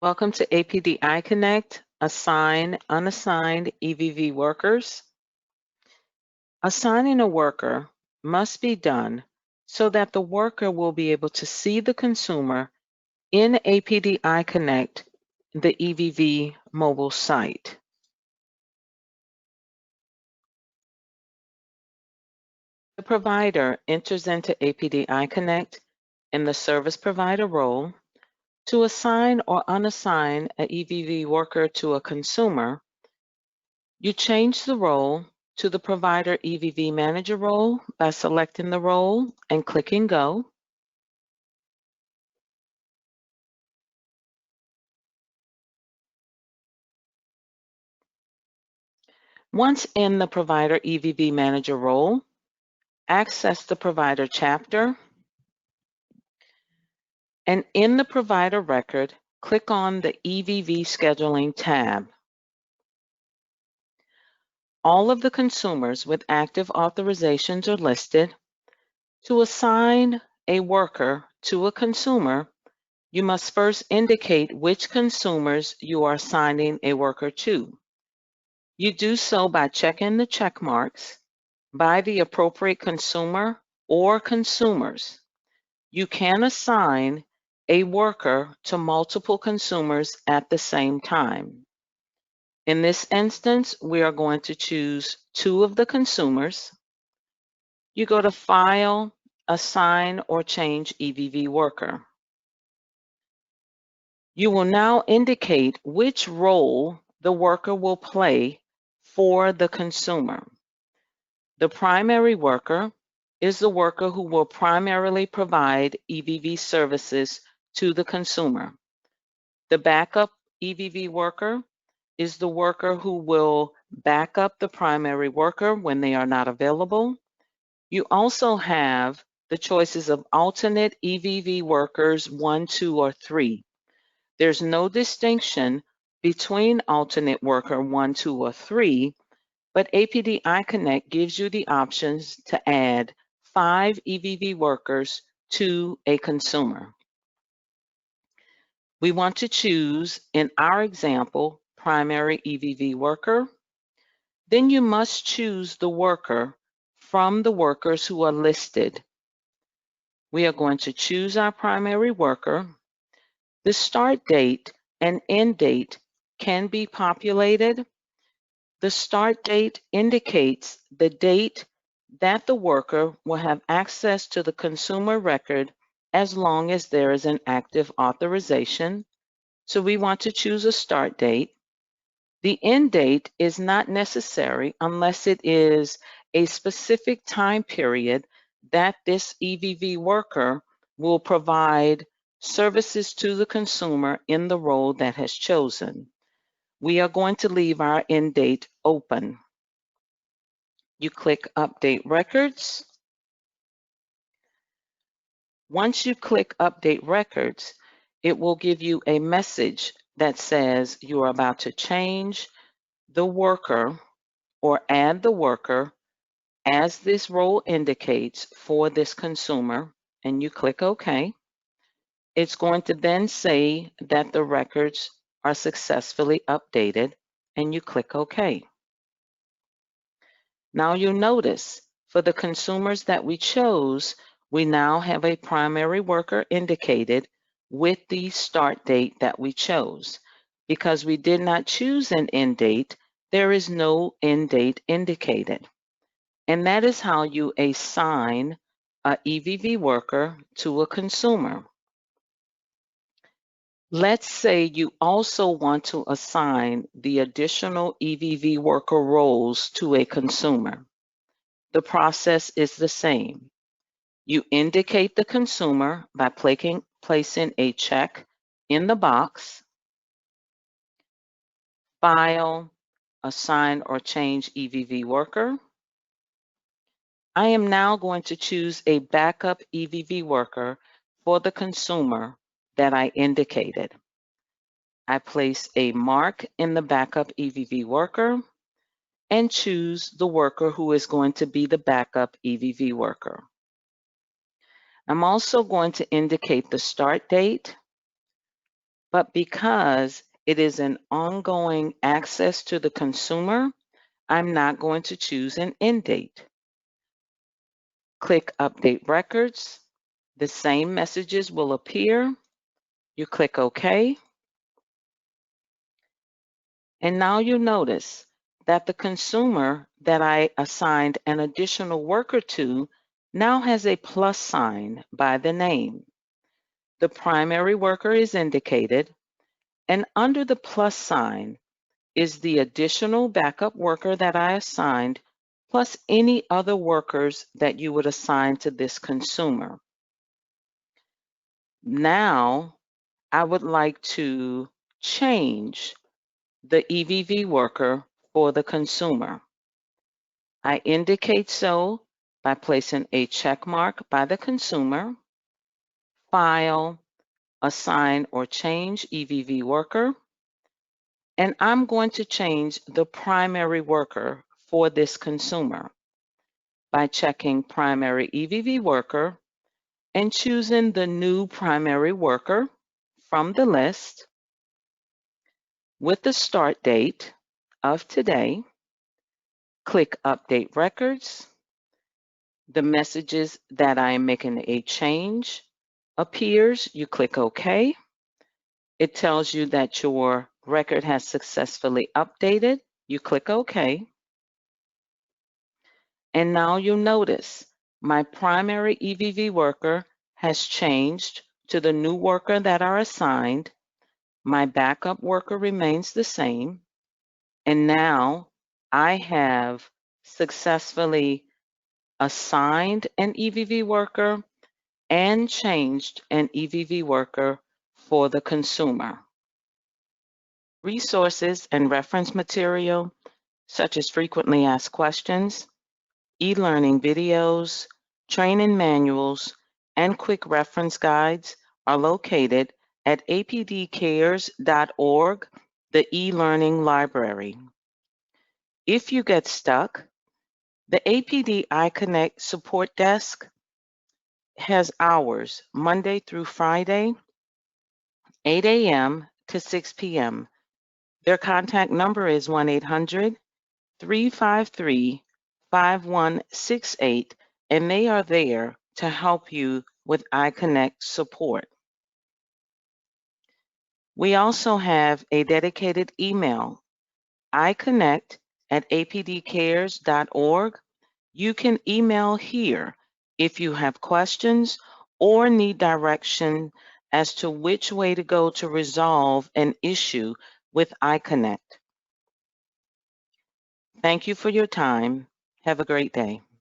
Welcome to APD iConnect, Assign Unassigned EVV Workers. Assigning a worker must be done so that the worker will be able to see the consumer in APD iConnect, the EVV mobile site. The provider enters into APD iConnect in the service provider role. To assign or unassign an EVV worker to a consumer, you change the role to the Provider EVV Manager role by selecting the role and clicking Go. Once in the Provider EVV Manager role, access the Provider Chapter, and in the Provider Record, click on the EVV Scheduling tab. All of the consumers with active authorizations are listed. To assign a worker to a consumer, you must first indicate which consumers you are assigning a worker to. You do so by checking the check marks by the appropriate consumer or consumers. You can assign a worker to multiple consumers at the same time. In this instance, we are going to choose two of the consumers. You go to File, Assign or Change EVV Worker. You will now indicate which role the worker will play for the consumer. The primary worker is the worker who will primarily provide EVV services to the consumer. The backup EVV worker is the worker who will back up the primary worker when they are not available. You also have the choices of alternate EVV workers 1, 2, or 3. There's no distinction between alternate worker 1, 2, or 3, but APD iConnect gives you the options to add 5 EVV workers to a consumer. We want to choose, in our example, primary EVV worker. Then you must choose the worker from the workers who are listed. We are going to choose our primary worker. The start date and end date can be populated. The start date indicates the date that the worker will have access to the consumer record as long as there is an active authorization. So we want to choose a start date. The end date is not necessary unless it is a specific time period that this EVV worker will provide services to the consumer in the role that has chosen. We are going to leave our end date open. You click Update Records. Once you click Update Records, it will give you a message that says you are about to change the worker or add the worker as this role indicates for this consumer, and you click OK. It's going to then say that the records are successfully updated, and you click OK. Now you'll notice for the consumers that we chose, we now have a primary worker indicated with the start date that we chose. Because we did not choose an end date, there is no end date indicated. And that is how you assign an EVV worker to a consumer. Let's say you also want to assign the additional EVV worker roles to a consumer. The process is the same. You indicate the consumer by placing a check in the box, File, Assign or Change EVV Worker. I am now going to choose a backup EVV worker for the consumer that I indicated. I place a mark in the backup EVV worker and choose the worker who is going to be the backup EVV worker. I'm also going to indicate the start date, but because it is an ongoing access to the consumer, I'm not going to choose an end date. Click Update Records. The same messages will appear. You click OK. And now you notice that the consumer that I assigned an additional worker to now has a plus sign by the name. The primary worker is indicated, and under the plus sign is the additional backup worker that I assigned, plus any other workers that you would assign to this consumer. Now, I would like to change the EVV worker for the consumer. I indicate so by placing a check mark by the consumer, File, Assign or Change EVV Worker, and I'm going to change the primary worker for this consumer by checking Primary EVV Worker and choosing the new primary worker from the list with the start date of today. Click Update Records. The messages that I am making a change appears. You click OK. It tells you that your record has successfully updated. You click OK. And now you'll notice my primary EVV worker has changed to the new worker that are assigned. My backup worker remains the same. And now I have successfully assigned an EVV worker and changed an EVV worker for the consumer. Resources and reference material, such as frequently asked questions, e-learning videos, training manuals, and quick reference guides are located at apdcares.org, the e-learning library. If you get stuck, the APD iConnect support desk has hours Monday through Friday, 8 a.m. to 6 p.m. Their contact number is 1-800-353-5168, and they are there to help you with iConnect support. We also have a dedicated email, iConnect@apdcares.org. You can email here if you have questions or need direction as to which way to go to resolve an issue with iConnect. Thank you for your time. Have a great day.